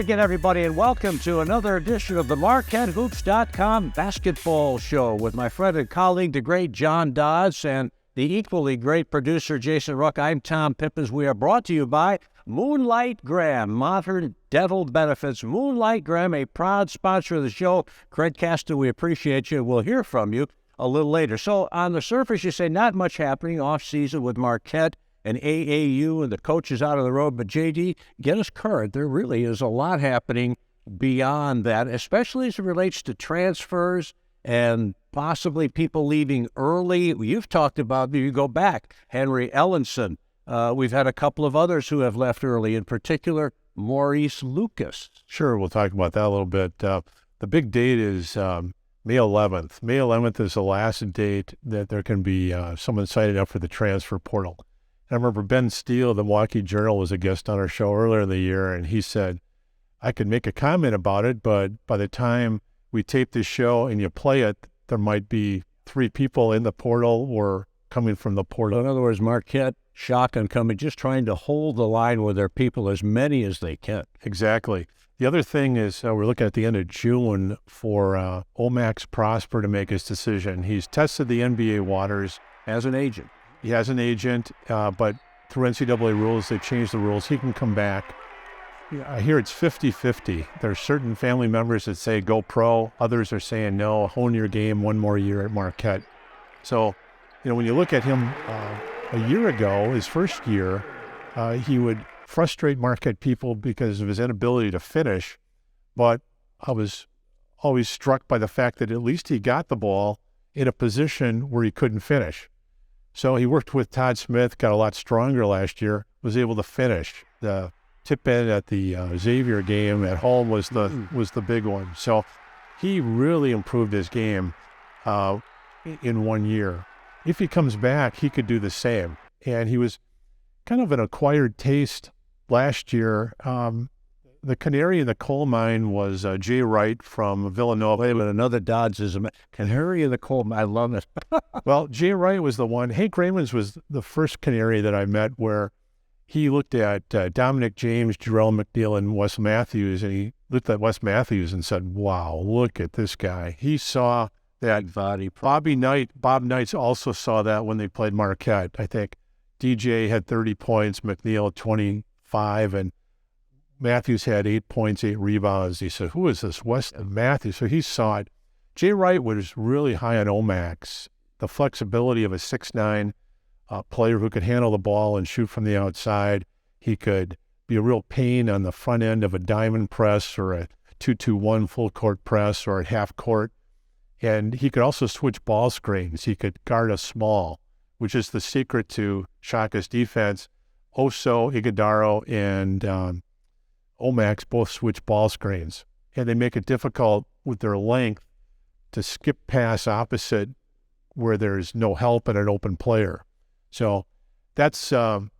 again, everybody, and welcome to another edition of the MarquetteHoops.com basketball show with my friend and colleague, the great John Dodds, and the equally great producer, Jason Ruck. I'm Tom Pippins. We are brought to you by Moonlight Graham, Modern Dental Benefits. Moonlight Graham, a proud sponsor of the show. Craig Castor, we appreciate you. We'll hear from you a little later. So on the surface, you say not much happening off-season with Marquette and AAU and the coaches out on the road. But, JD, get us current. There really is a lot happening beyond that, especially as it relates to transfers and possibly people leaving early. You've talked about, you go back, Henry Ellenson. We've had a couple of others who have left early, in particular, Maurice Lucas. Sure, we'll talk about that a little bit. The big date is May 11th. May 11th is the last date that there can be someone signing up for the transfer portal. I remember Ben Steele, the Milwaukee Journal, was a guest on our show earlier in the year, and he said, I could make a comment about it, but by the time we tape this show and you play it, there might be 3 people in the portal or coming from the portal. In other words, Marquette, shotgun coming, just trying to hold the line with their people, as many as they can. Exactly. The other thing is we're looking at the end of June for Omax Prosper to make his decision. He's tested the NBA waters. As an agent. He has an agent, but through NCAA rules, they changed the rules. He can come back. I hear it's 50-50. There are certain family members that say go pro. Others are saying no, hone your game one more year at Marquette. So, when you look at him a year ago, his first year, he would frustrate Marquette people because of his inability to finish. But I was always struck by the fact that at least he got the ball in a position where he couldn't finish. So he worked with Todd Smith, got a lot stronger last year, was able to finish. The tip in at the Xavier game at home was the big one. So he really improved his game in 1 year. If he comes back, he could do the same. And he was kind of an acquired taste last year. The canary in the coal mine was Jay Wright from Villanova. Wait a minute, another Doddsism. Canary in the coal mine, I love it. Well, Jay Wright was the one. Hank Raymond's was the first canary that I met where he looked at Dominic James, Jarrell McNeil, and Wes Matthews, and he looked at Wes Matthews and said, wow, look at this guy. He saw that body. Bob Knights also saw that when they played Marquette. I think DJ had 30 points, McNeil had 25, and Matthews had 8 points, 8 rebounds. He said, who is this Wes Matthews? So he saw it. Jay Wright was really high on Omax, the flexibility of a 6'9", player who could handle the ball and shoot from the outside. He could be a real pain on the front end of a diamond press or a 2-2-1 full court press or at half court. And he could also switch ball screens. He could guard a small, which is the secret to Shaka's defense. Oso, Iguodaro, and Omax both switch ball screens, and they make it difficult with their length to skip pass opposite where there's no help and an open player. So that's going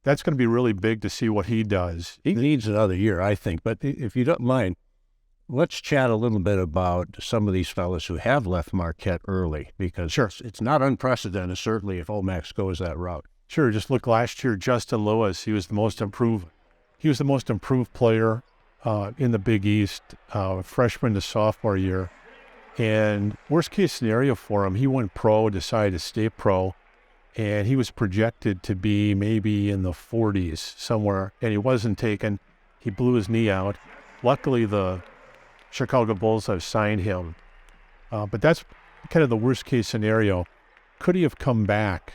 to be really big to see what he does. He needs another year, I think. But if you don't mind, let's chat a little bit about some of these fellas who have left Marquette early, because sure, it's not unprecedented, certainly, if Omax goes that route. Sure, just look last year, Justin Lewis, he was the most improved. He was the most improved player in the Big East, freshman to sophomore year. And worst case scenario for him, he went pro, decided to stay pro, and he was projected to be maybe in the 40s somewhere, and he wasn't taken. He blew his knee out. Luckily, the Chicago Bulls have signed him. But that's kind of the worst case scenario. Could he have come back?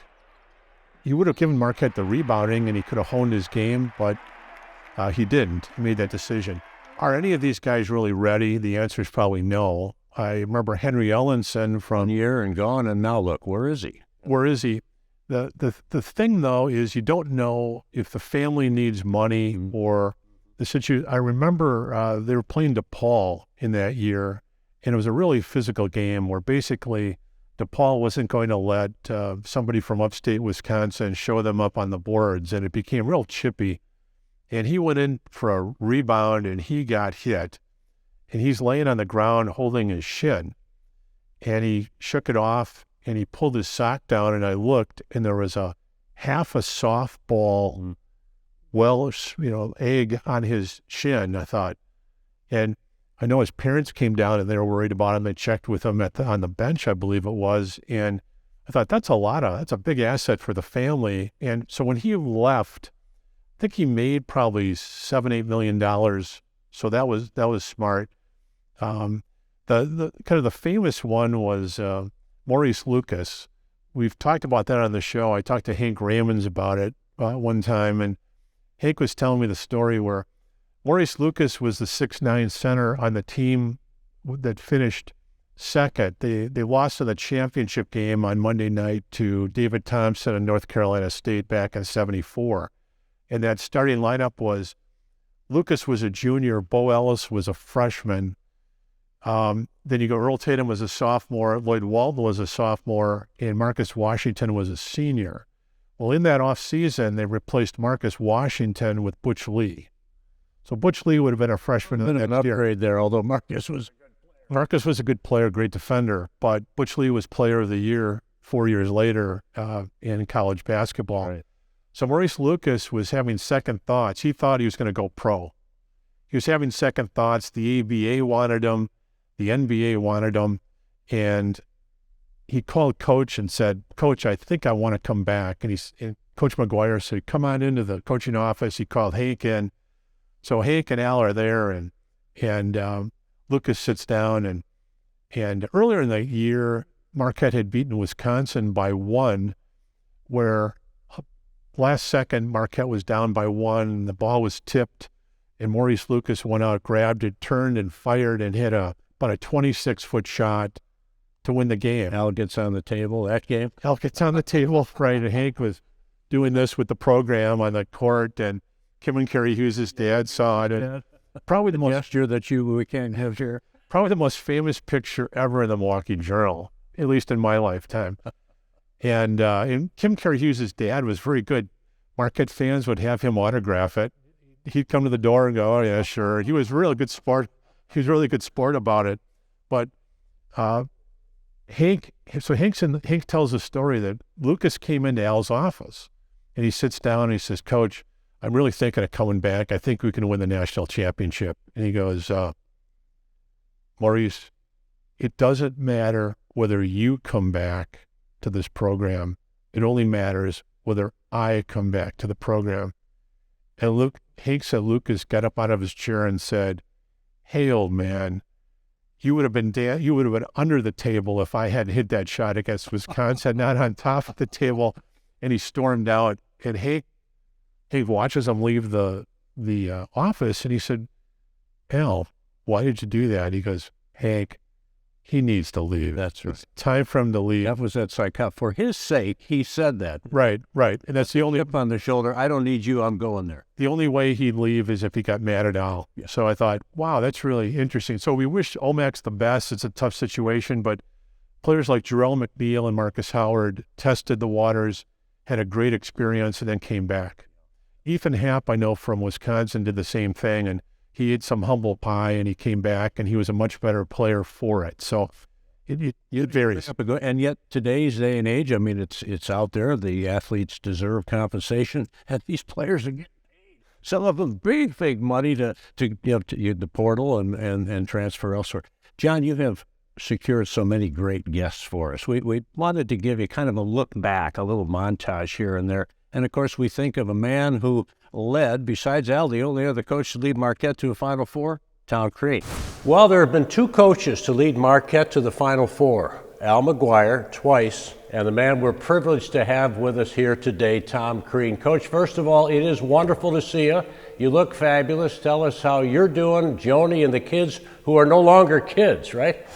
He would have given Marquette the rebounding, and he could have honed his game, but he didn't. He made that decision. Are any of these guys really ready? The answer is probably no. I remember Henry Ellenson from year and gone, and now look, where is he? Where is he? The thing, though, is you don't know if the family needs money or the situation. I remember they were playing DePaul in that year, and it was a really physical game where basically DePaul wasn't going to let somebody from upstate Wisconsin show them up on the boards, and it became real chippy. And he went in for a rebound, and he got hit. And he's laying on the ground holding his shin. And he shook it off, and he pulled his sock down, and I looked, and there was a half a softball egg on his shin. I thought, And I know his parents came down and they were worried about him. They checked with him on the bench, I believe it was. And I thought that's a big asset for the family. And so when he left, I think he made probably $7-8 million. So that was smart. The kind of the famous one was Maurice Lucas. We've talked about that on the show. I talked to Hank Ramons about it one time, and Hank was telling me the story where Maurice Lucas was the 6'9" center on the team that finished second. They lost in the championship game on Monday night to David Thompson and North Carolina State back in '74. And that starting lineup was Lucas was a junior, Bo Ellis was a freshman. Then you go Earl Tatum was a sophomore, Lloyd Walton was a sophomore, and Marcus Washington was a senior. Well, in that offseason, they replaced Marcus Washington with Butch Lee. So Butch Lee would have been a freshman Been the an next year. upgrade there, although Marcus was a good player, great defender, but Butch Lee was player of the year 4 years later in college basketball. Right. So Maurice Lucas was having second thoughts. He thought he was going to go pro. He was having second thoughts. The ABA wanted him. The NBA wanted him. And he called Coach and said, Coach, I think I want to come back. And Coach McGuire said, come on into the coaching office. He called Hank in. So Hank and Al are there, and Lucas sits down. And earlier in the year, Marquette had beaten Wisconsin by 1, where last second Marquette was down by 1, and the ball was tipped, and Maurice Lucas went out, grabbed it, turned and fired, and hit about a 26-foot shot to win the game. Al gets on the table that game. Al gets on the table, right, and Hank was doing this with the program on the court, and Kim and Carrie Hughes' dad saw it. And probably the most gesture that we can't have here. Probably the most famous picture ever in the Milwaukee Journal, at least in my lifetime. And Kim Carrie Hughes' dad was very good. Marquette fans would have him autograph it. He'd come to the door and go, oh, yeah, sure. He was really good sport. He was really good sport about it. But Hank tells a story that Lucas came into Al's office, and he sits down and he says, Coach, I'm really thinking of coming back. I think we can win the national championship. And he goes, Maurice, it doesn't matter whether you come back to this program. It only matters whether I come back to the program. And Hank said Lucas got up out of his chair and said, hey, old man, you would have been under the table if I had hit that shot against Wisconsin, not on top of the table. And he stormed out. And Hank watches him leave the office, and he said, Al, why did you do that? He goes, Hank, he needs to leave. That's right. It's time for him to leave. That was that psycho. For his sake, he said that. Right. And that's the only... Tip on the shoulder. I don't need you. I'm going there. The only way he'd leave is if he got mad at Al. Yeah. So I thought, wow, that's really interesting. So we wish Omax the best. It's a tough situation, but players like Jarrell McNeil and Marcus Howard tested the waters, had a great experience, and then came back. Ethan Happ, I know from Wisconsin, did the same thing, and he ate some humble pie, and he came back, and he was a much better player for it. So it varies. And yet, today's day and age, I mean, it's out there. The athletes deserve compensation, and these players are getting paid. Some of them big money to the portal and transfer elsewhere. John, you have secured so many great guests for us. We wanted to give you kind of a look back, a little montage here and there. And, of course, we think of a man who led, besides Al, the only other coach to lead Marquette to a Final Four, Tom Crean. Well, there have been 2 coaches to lead Marquette to the Final Four, Al McGuire twice, and the man we're privileged to have with us here today, Tom Crean. Coach, first of all, it is wonderful to see you. You look fabulous. Tell us how you're doing, Joni and the kids who are no longer kids, right?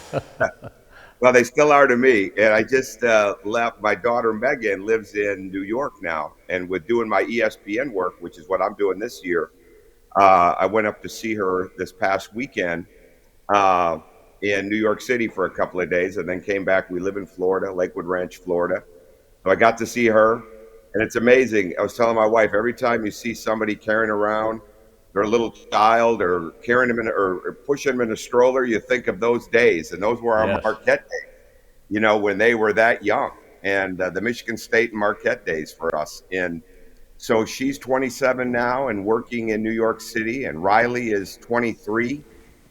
Well, they still are to me. And I just left. My daughter, Megan, lives in New York now. And with doing my ESPN work, which is what I'm doing this year, I went up to see her this past weekend in New York City for a couple of days and then came back. We live in Florida, Lakewood Ranch, Florida. So I got to see her. And it's amazing. I was telling my wife, every time you see somebody carrying around their little child or carrying them or pushing them in a stroller, you think of those days. And those were our Marquette days, when they were that young. And the Michigan State and Marquette days for us. And so she's 27 now and working in New York City. And Riley is 23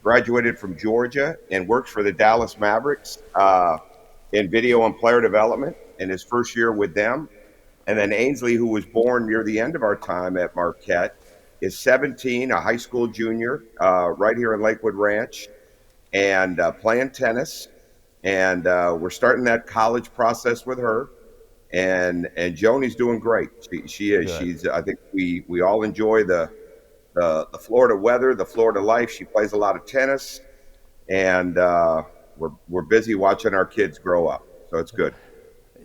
graduated from Georgia and works for the Dallas Mavericks in video and player development in his first year with them. And then Ainsley, who was born near the end of our time at Marquette, is 17, a high school junior, right here in Lakewood Ranch, and playing tennis. And we're starting that college process with her. And Joni's doing great. She is. Good. She's. I think we all enjoy the Florida weather, the Florida life. She plays a lot of tennis, and we're busy watching our kids grow up. So it's good.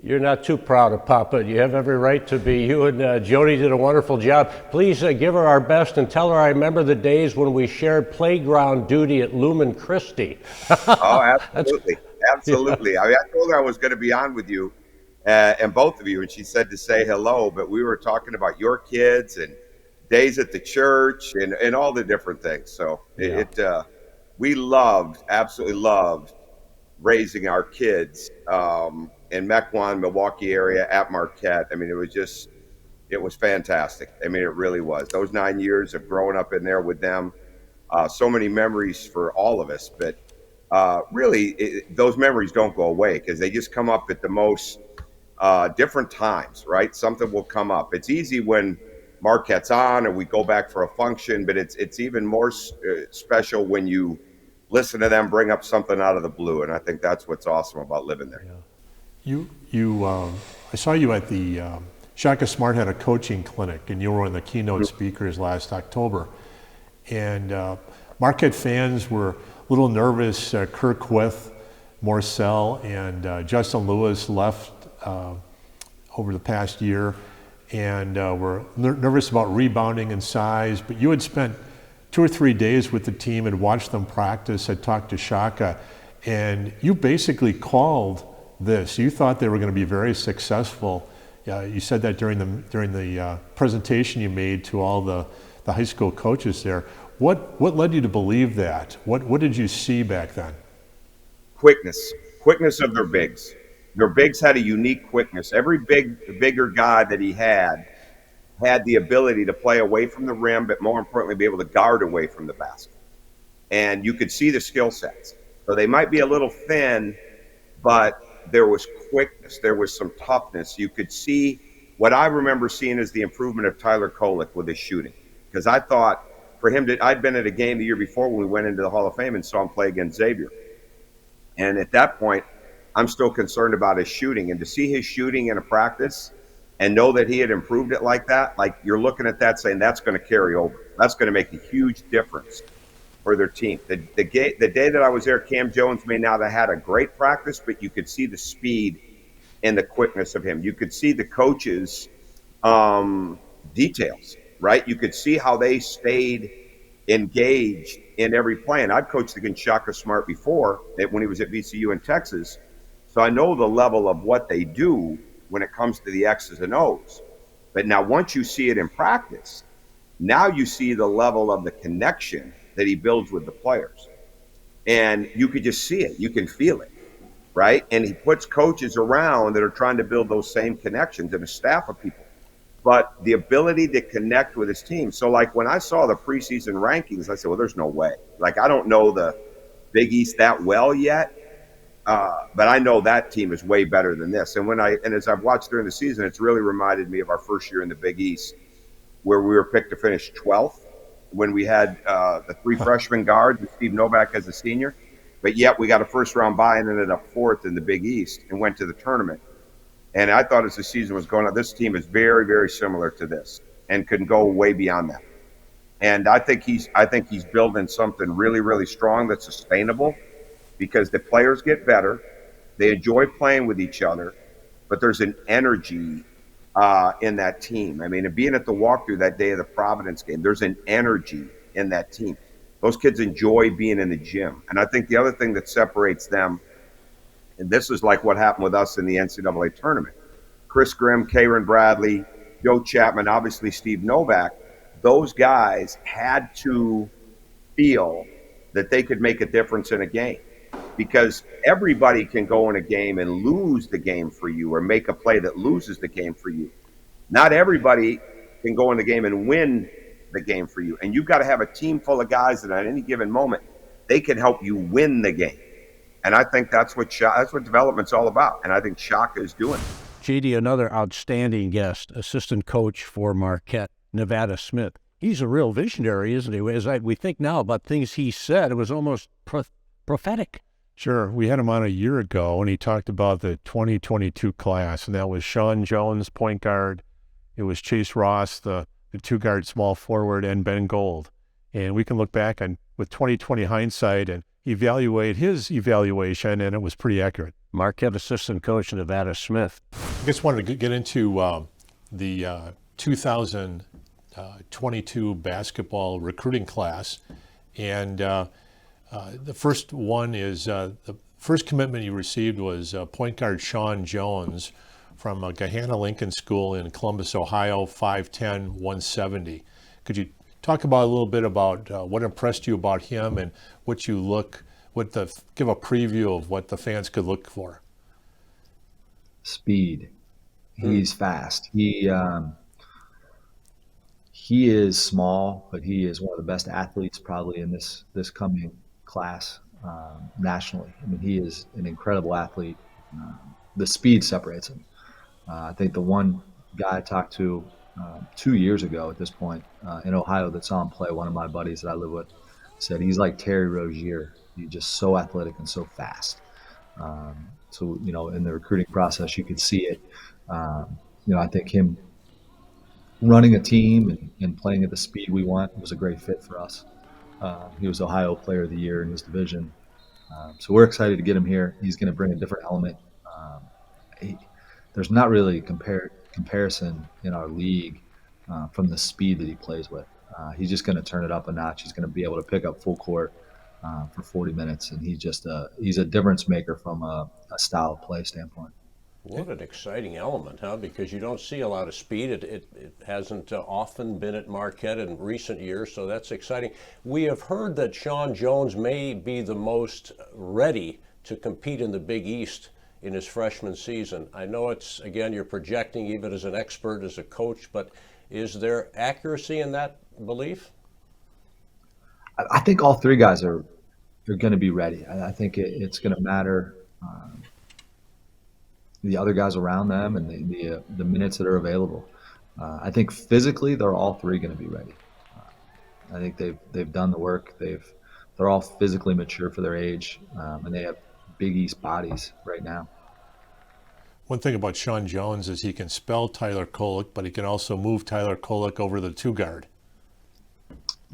You're not too proud of Papa. You have every right to be. You and Joni did a wonderful job. Please give her our best and tell her I remember the days when we shared playground duty at Lumen Christi. Oh, absolutely. Absolutely. Yeah. I told her I was going to be on with you and both of you, and she said to say hello, but we were talking about your kids and days at the church and all the different things. So we absolutely loved raising our kids in Mequon, Milwaukee area at Marquette. I mean, it was fantastic. I mean, it really was. Those 9 years of growing up in there with them, so many memories for all of us. But really, those memories don't go away because they just come up at the most different times, right? Something will come up. It's easy when Marquette's on or we go back for a function, but it's even more special when you listen to them bring up something out of the blue. And I think that's what's awesome about living there. Yeah. I saw you at the Shaka Smart had a coaching clinic, and you were one of the keynote speakers last October. And Marquette fans were a little nervous. Kirk With, Morcell, and Justin Lewis left over the past year, and were nervous about rebounding in size. But you had spent 2 or 3 days with the team and watched them practice, had talked to Shaka, and you basically called this. You thought they were going to be very successful. You said that during the presentation you made to all the high school coaches there. What led you to believe that? What did you see back then? Quickness of their bigs. Their bigs had a unique quickness. Every bigger guy that he had the ability to play away from the rim, but more importantly, be able to guard away from the basket. And you could see the skill sets. So they might be a little thin, but there was quickness. There was some toughness. You could see what I remember seeing is the improvement of Tyler Kolek with his shooting. Because I thought for him I'd been at a game the year before when we went into the Hall of Fame and saw him play against Xavier. And at that point, I'm still concerned about his shooting. And to see his shooting in a practice and know that he had improved it like that, like you're looking at that saying that's going to carry over. That's going to make a huge difference for their team. The day that I was there, Cam Jones may not have had a great practice, but you could see the speed and the quickness of him. You could see the coaches' details, right? You could see how they stayed engaged in every play. And I've coached against Shaka Smart before when he was at VCU in Texas. So I know the level of what they do when it comes to the X's and O's. But now once you see it in practice, now you see the level of the connection that he builds with the players. And you could just see it. You can feel it, right? And he puts coaches around that are trying to build those same connections and a staff of people. But the ability to connect with his team. So like when I saw the preseason rankings, I said, well, there's no way. Like I don't know the Big East that well yet. But I know that team is way better than this. And as I've watched during the season, it's really reminded me of our first year in the Big East, where we were picked to finish 12th when we had the 3 freshman guards with Steve Novak as a senior. But yet we got a first-round bye and ended up 4th in the Big East and went to the tournament. And I thought as the season was going on, this team is very, very similar to this and can go way beyond that. And I think he's building something really, really strong that's sustainable, because the players get better, they enjoy playing with each other, but there's an energy in that team. I mean, and being at the walkthrough that day of the Providence game, there's an energy in that team. Those kids enjoy being in the gym. And I think the other thing that separates them, and this is like what happened with us in the NCAA tournament, Chris Grimm, Karen Bradley, Joe Chapman, obviously Steve Novak, those guys had to feel that they could make a difference in a game. Because everybody can go in a game and lose the game for you or make a play that loses the game for you. Not everybody can go in the game and win the game for you. And you've got to have a team full of guys that at any given moment they can help you win the game. And I think that's what development's all about. And I think Shaka is doing it. JD, another outstanding guest, assistant coach for Marquette, Nevada Smith. He's a real visionary, isn't he? We think now about things he said, it was almost prophetic. Sure. We had him on a year ago, and he talked about the 2022 class, and that was Sean Jones, point guard. It was Chase Ross, the two-guard small forward, and Ben Gold. And we can look back on with 2020 hindsight and evaluate his evaluation, and it was pretty accurate. Marquette assistant coach Nevada Smith. I just wanted to get into the 2022 basketball recruiting class, and the first one is the first commitment you received was point guard Sean Jones from Gahanna Lincoln School in Columbus, Ohio, 5'10", 170. Could you talk about a little bit about what impressed you about him and give a preview of what the fans could look for? Speed. He's fast. He is small, but he is one of the best athletes probably in this coming class nationally. I mean, he is an incredible athlete. The speed separates him. I think the one guy I talked to 2 years ago at this point in Ohio that saw him play, one of my buddies that I live with, said he's like Terry Rozier. He's just so athletic and so fast. So, in the recruiting process, you could see it. I think him running a team and playing at the speed we want was a great fit for us. He was Ohio Player of the Year in his division. So we're excited to get him here. He's going to bring a different element. There's not really comparison in our league from the speed that he plays with. He's just going to turn it up a notch. He's going to be able to pick up full court for 40 minutes, and he's a difference maker from a style of play standpoint. What an exciting element, huh? Because you don't see a lot of speed. It hasn't often been at Marquette in recent years, so that's exciting. We have heard that Sean Jones may be the most ready to compete in the Big East in his freshman season. I know you're projecting even as an expert, as a coach, but is there accuracy in that belief? I think all three guys are going to be ready. I think it's going to matter the other guys around them and the minutes that are available. I think physically they're all three going to be ready. I think they've done the work. They're all physically mature for their age, and they have Big East bodies right now. One thing about Sean Jones is he can spell Tyler Kolek, but he can also move Tyler Kolek over the two-guard.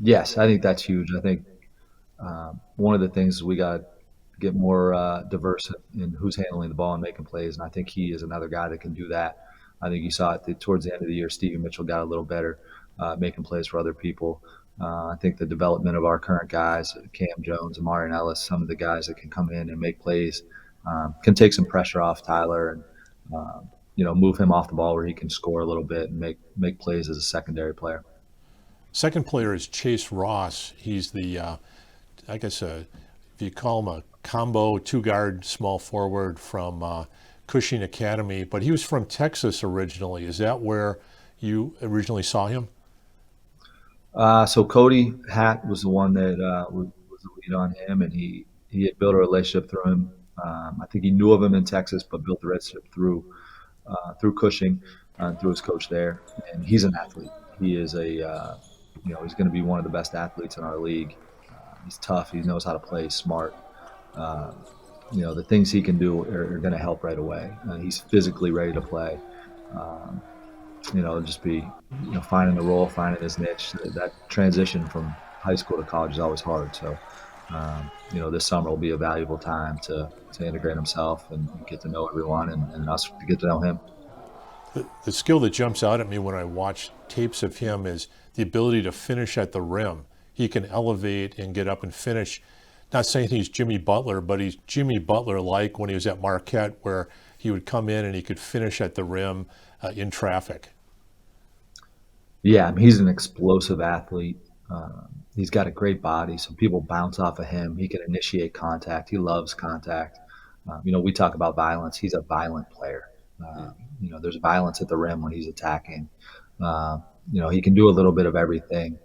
Yes, I think that's huge. I think one of the things we got to get more diverse in who's handling the ball and making plays, and I think he is another guy that can do that. I think you saw it towards the end of the year. Stevie Mitchell got a little better making plays for other people. I think the development of our current guys, Cam Jones, Amarian Ellis, some of the guys that can come in and make plays, can take some pressure off Tyler and move him off the ball where he can score a little bit and make plays as a secondary player. Second player is Chase Ross. He's the, if you call him a combo two-guard small forward from Cushing Academy, but he was from Texas originally. Is that where you originally saw him? So Cody Hatt was the one that was the lead on him, and he had built a relationship through him. I think he knew of him in Texas, but built the relationship through Cushing, through his coach there. And he's an athlete. He is he's going to be one of the best athletes in our league. He's tough. He knows how to play smart. The things he can do are going to help right away. He's physically ready to play. Just be finding the role, finding his niche. That transition from high school to college is always hard. So, this summer will be a valuable time to integrate himself and get to know everyone and us to get to know him. The skill that jumps out at me when I watch tapes of him is the ability to finish at the rim. He can elevate and get up and finish. Not saying he's Jimmy Butler, but he's Jimmy Butler-like when he was at Marquette, where he would come in and he could finish at the rim in traffic. Yeah, he's an explosive athlete. He's got a great body, so people bounce off of him. He can initiate contact. He loves contact. We talk about violence. He's a violent player. There's violence at the rim when he's attacking. He can do a little bit of everything.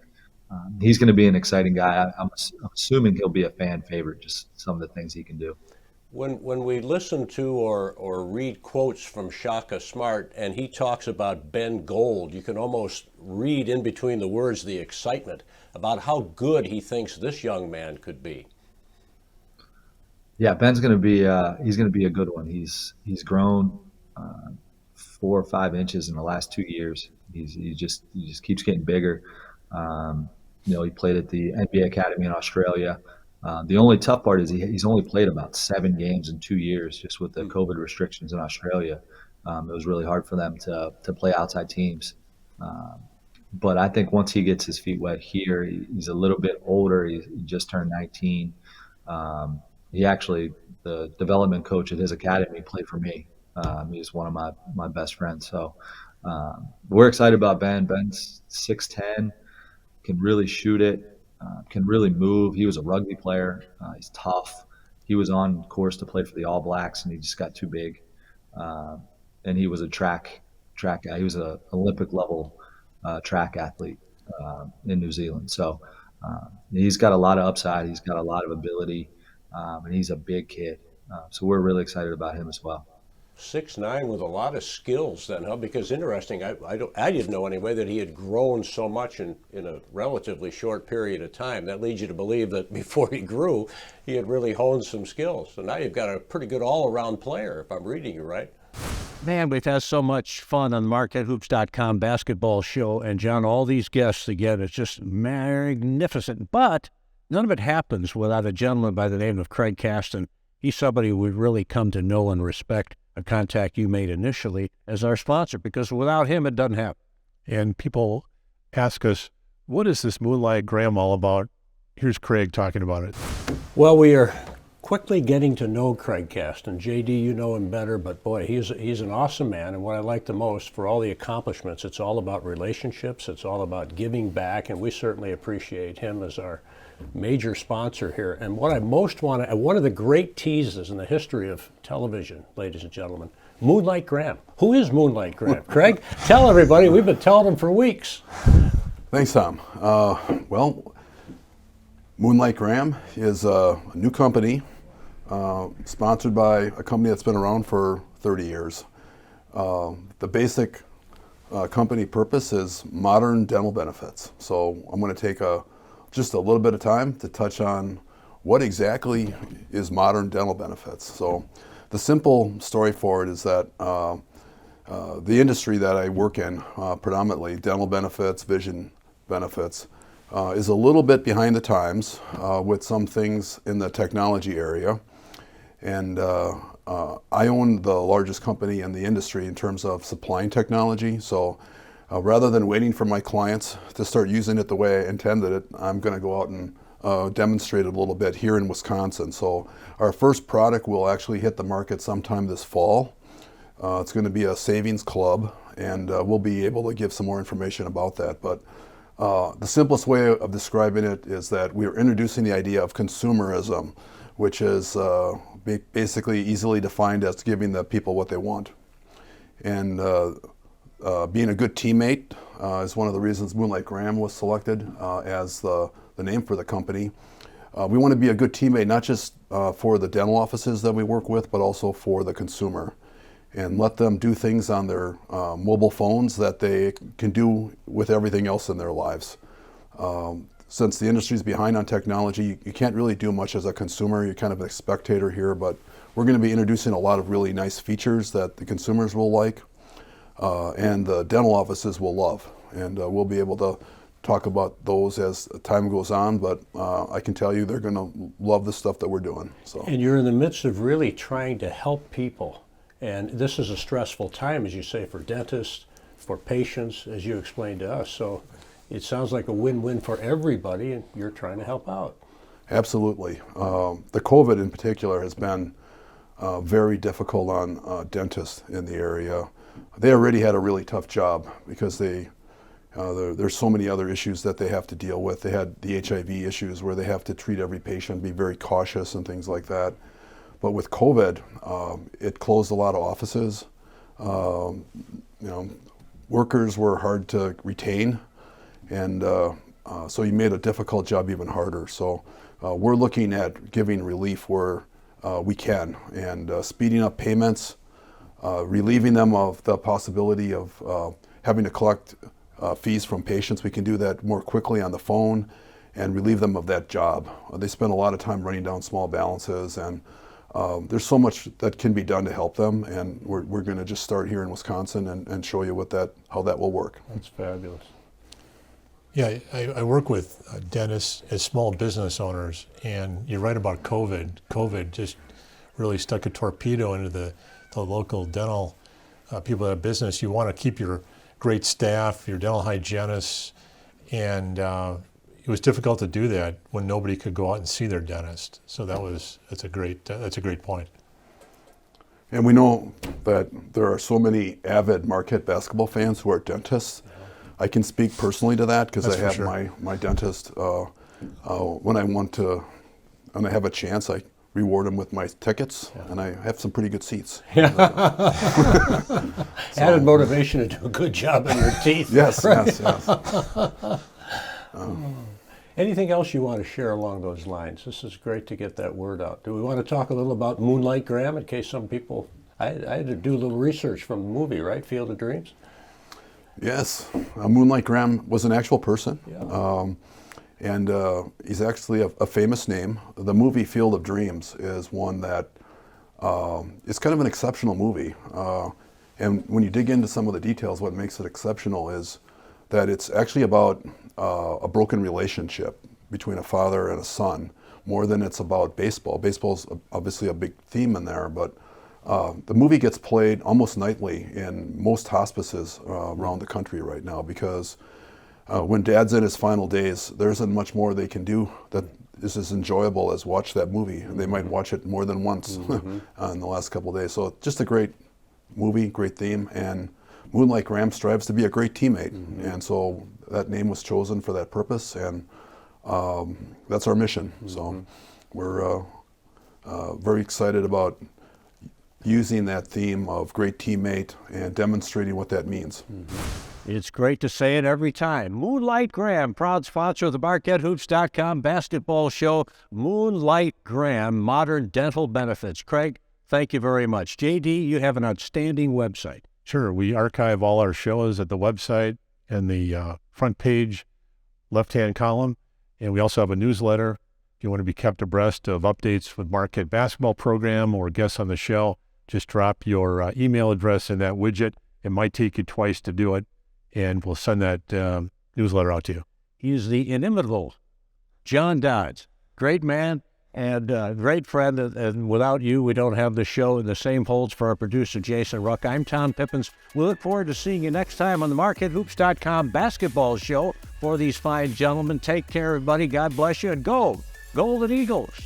He's going to be an exciting guy. I'm assuming he'll be a fan favorite, just some of the things he can do. When we listen to or read quotes from Shaka Smart and he talks about Ben Gold, you can almost read in between the words the excitement about how good he thinks this young man could be. Yeah, Ben's going to be he's going to be a good one. He's grown 4 or 5 inches in the last 2 years. He just keeps getting bigger. He played at the NBA Academy in Australia. The only tough part is he's only played about 7 games in 2 years, just with the COVID restrictions in Australia. It was really hard for them to play outside teams. But I think once he gets his feet wet here, he's a little bit older. He just turned 19. He actually, the development coach at his academy, played for me. He's one of my best friends. So we're excited about Ben. Ben's 6'10", can really shoot it, can really move. He was a rugby player. He's tough. He was on course to play for the All Blacks, and he just got too big. And he was a track guy. He was an Olympic level track athlete in New Zealand. So he's got a lot of upside. He's got a lot of ability, and he's a big kid. So we're really excited about him as well. 6'9" with a lot of skills then, huh? Because interesting, I didn't know anyway that he had grown so much in a relatively short period of time. That leads you to believe that before he grew, he had really honed some skills. So now you've got a pretty good all-around player, if I'm reading you right. Man, we've had so much fun on the MarquetteHoops.com basketball show. And, John, all these guests, again, it's just magnificent. But none of it happens without a gentleman by the name of Craig Caston. He's somebody we've really come to know and respect, a contact you made initially as our sponsor, because without him, it doesn't happen. And people ask us, what is this Moonlight Graham all about? Here's Craig talking about it. Well, we are quickly getting to know Craig Caston. JD, you know him better, but boy, he's an awesome man. And what I like the most, for all the accomplishments, it's all about relationships. It's all about giving back, and we certainly appreciate him as our major sponsor here. And what I most want to, one of the great teases in the history of television, ladies and gentlemen, Moonlight Graham. Who is Moonlight Graham? Craig, tell everybody. We've been telling them for weeks. Thanks, Tom. Well, Moonlight Graham is a new company sponsored by a company that's been around for 30 years. The basic company purpose is modern dental benefits. So I'm going to take just a little bit of time to touch on what exactly is modern dental benefits. So the simple story for it is that the industry that I work in, predominantly dental benefits, vision benefits, is a little bit behind the times with some things in the technology area. And I own the largest company in the industry in terms of supplying technology. So rather than waiting for my clients to start using it the way I intended it, I'm going to go out and demonstrate it a little bit here in Wisconsin. So our first product will actually hit the market sometime this fall. It's going to be a savings club, and we'll be able to give some more information about that. But the simplest way of describing it is that we're introducing the idea of consumerism, which is basically easily defined as giving the people what they want. And being a good teammate is one of the reasons Moonlight Graham was selected as the name for the company. We want to be a good teammate, not just for the dental offices that we work with, but also for the consumer, and let them do things on their mobile phones that they can do with everything else in their lives. Since the industry's behind on technology, you can't really do much as a consumer. You're kind of a spectator here, but we're going to be introducing a lot of really nice features that the consumers will like and the dental offices will love. And we'll be able to talk about those as time goes on, but I can tell you they're going to love the stuff that we're doing. So. And you're in the midst of really trying to help people. And this is a stressful time, as you say, for dentists, for patients, as you explained to us. So it sounds like a win-win for everybody, and you're trying to help out. Absolutely. The COVID in particular has been very difficult on dentists in the area. They already had a really tough job because there's so many other issues that they have to deal with. They had the HIV issues where they have to treat every patient, be very cautious and things like that. But with COVID, it closed a lot of offices. Workers were hard to retain, and So you made a difficult job even harder. So we're looking at giving relief where we can, and speeding up payments, relieving them of the possibility of having to collect fees from patients. We can do that more quickly on the phone and relieve them of that job. They spend a lot of time running down small balances, and there's so much that can be done to help them, and we're going to just start here in Wisconsin and show you how that will work. That's fabulous. Yeah, I work with dentists as small business owners, and you're right about COVID. COVID just really stuck a torpedo into the local dental people that have business. You want to keep your great staff, your dental hygienists, and it was difficult to do that when nobody could go out and see their dentist. So that's a great point. And we know that there are so many avid Marquette basketball fans who are dentists. I can speak personally to that because I have my dentist. When I have a chance, I reward them with my tickets, and I have some pretty good seats. Added motivation to do a good job on your teeth. Yes, right? yes. Anything else you want to share along those lines? This is great to get that word out. Do we want to talk a little about Moonlight Graham in case some people, I had to do a little research from the movie, right? Field of Dreams? Yes, Moonlight Graham was an actual person, and he's actually a famous name. The movie Field of Dreams is one that is kind of an exceptional movie. And when you dig into some of the details, what makes it exceptional is that it's actually about a broken relationship between a father and a son, more than it's about baseball. Baseball's obviously a big theme in there, but the movie gets played almost nightly in most hospices around the country right now because when Dad's in his final days, there isn't much more they can do that is as enjoyable as watch that movie. They might watch it more than once in the last couple of days. So just a great movie, great theme, and Moonlight Graham strives to be a great teammate, and so that name was chosen for that purpose, and that's our mission. So we're very excited about using that theme of great teammate and demonstrating what that means. It's great to say it every time. Moonlight Graham, proud sponsor of the MarquetteHoops.com basketball show. Moonlight Graham, modern dental benefits. Craig, thank you very much. JD, you have an outstanding website. Sure, we archive all our shows at the website and the front page, left-hand column, and we also have a newsletter. If you want to be kept abreast of updates with Marquette basketball program or guests on the show, just drop your email address in that widget. It might take you twice to do it, and we'll send that newsletter out to you. He's the inimitable John Dodds. Great man and great friend, and without you, we don't have the show, and the same holds for our producer, Jason Ruck. I'm Tom Pippins. We look forward to seeing you next time on the MarquetteHoops.com basketball show. For these fine gentlemen, take care, everybody. God bless you, and go Golden Eagles.